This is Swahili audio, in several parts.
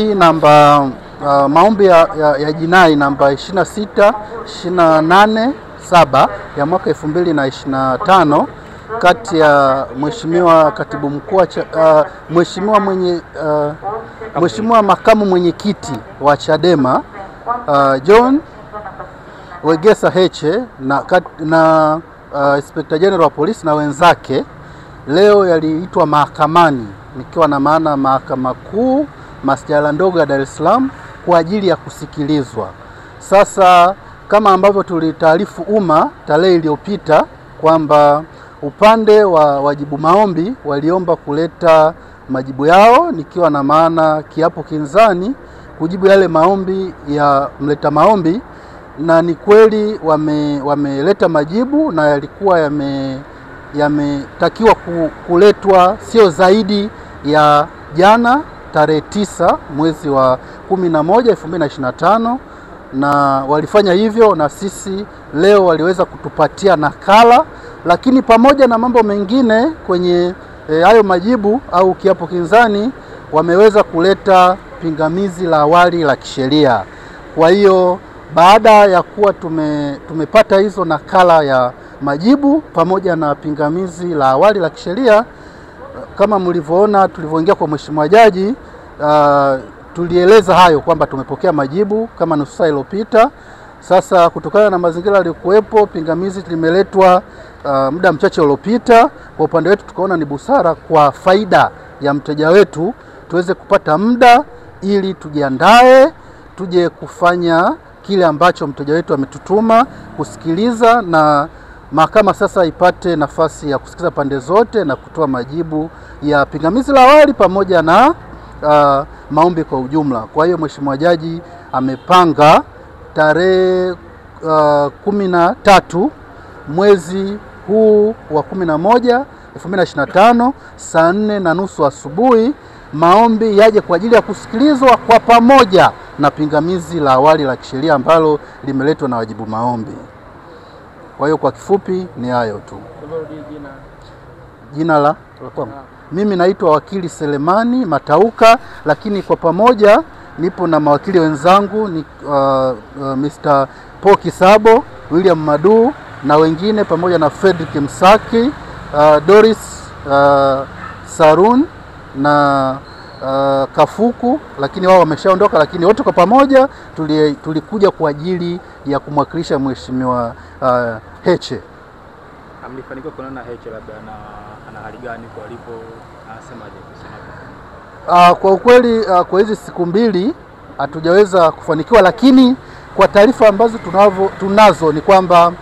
Namba maombi ya jinai namba 26287 ya mwaka 2025 kati ya Mheshimiwa Katibu Mkuu Mheshimiwa Makamu Mwenyekiti wa Chadema John Wegesa Heche na Inspector General wa Polisi na wenzake leo yaliitwa mahakamani, nikiwa na maana Mahakama Kuu Masjala ndogo ya Dar es Salaam kwa ajili ya kusikilizwa. Sasa kama ambavyo tulitaarifu umma tarehe iliyopita kwamba upande wa wajibu maombi waliomba kuleta majibu yao, nikiwa na maana kiapo kinzani kujibu yale maombi ya mleta maombi, na ni kweli wameleta majibu na yalikuwa yametakiwa kuletwa sio zaidi ya jana tarehe 9 mwezi wa 11 2025, na walifanya hivyo, na sisi leo waliweza kutupatia nakala. Lakini pamoja na mambo mengine kwenye hayo majibu au kiapo kinzani, wameweza kuleta pingamizi la awali la kisheria. Kwa hiyo baada ya kuwa tumepata hizo nakala ya majibu pamoja na pingamizi la awali la kisheria, kama mlivyoona tulivyoingia kwa Mheshimiwa Jaji, tulieleza hayo kwamba tumepokea majibu kama nusu saa iliyopita. Sasa kutokana na mazingira yaliyokuwepo, pingamizi limeletwa muda mchache uliopita. Kwa upande wetu tukaona ni busara kwa faida ya mteja wetu tuweze kupata muda ili tujiandae tuje kufanya kile ambacho mteja wetu ametutuma kusikiliza, na mahakama sasa ipate nafasi ya kusikiliza pande zote na kutoa majibu ya pingamizi la awali pamoja na maombi kwa ujumla. Kwa hiyo Mheshimiwa Jaji amepanga tarehe 13 mwezi huu wa 11 2025 saa 4:30 asubuhi maombi yaje kwa ajili ya kusikilizwa kwa pamoja na pingamizi la awali la kisheria ambalo limeletwa na wajibu maombi. Kwa hiyo kwa kifupi ni hayo tu. Jina la mimi naitwa wakili Selemani Matauka, lakini kwa pamoja nipo na mawakili wenzangu ni Mr. Paul Kisabo, William Madu na wengine, pamoja na Fredrick Msaki, Doris Sarun na Kafuku, lakini wao wameshaondoka, lakini wote kwa pamoja tulikuja kwa ajili ya kumwakilisha Mheshimiwa Heche. Amlifanikiwa kuona Heche labda ana hali gani kwa alipo, anasemaje kusema? Kwa ukweli kwa hizi siku mbili hatujaweza kufanikiwa, lakini kwa taarifa ambazo tunazo ni kwamba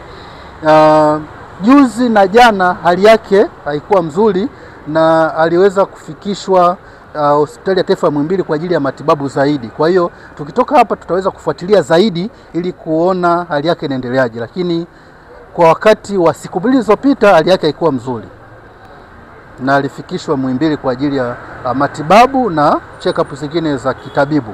juzi na jana hali yake haikuwa mzuri na aliweza kufikishwa hospitali ya taifa Muhimbili kwa ajili ya matibabu zaidi. Kwa hiyo tukitoka hapa tutaweza kufuatilia zaidi ili kuona hali yake inaendeleaje, lakini kwa wakati wa siku mbili zilizopita hali yake haikuwa mzuri na alifikishwa Muhimbili kwa ajili ya matibabu na check-up zingine za kitabibu.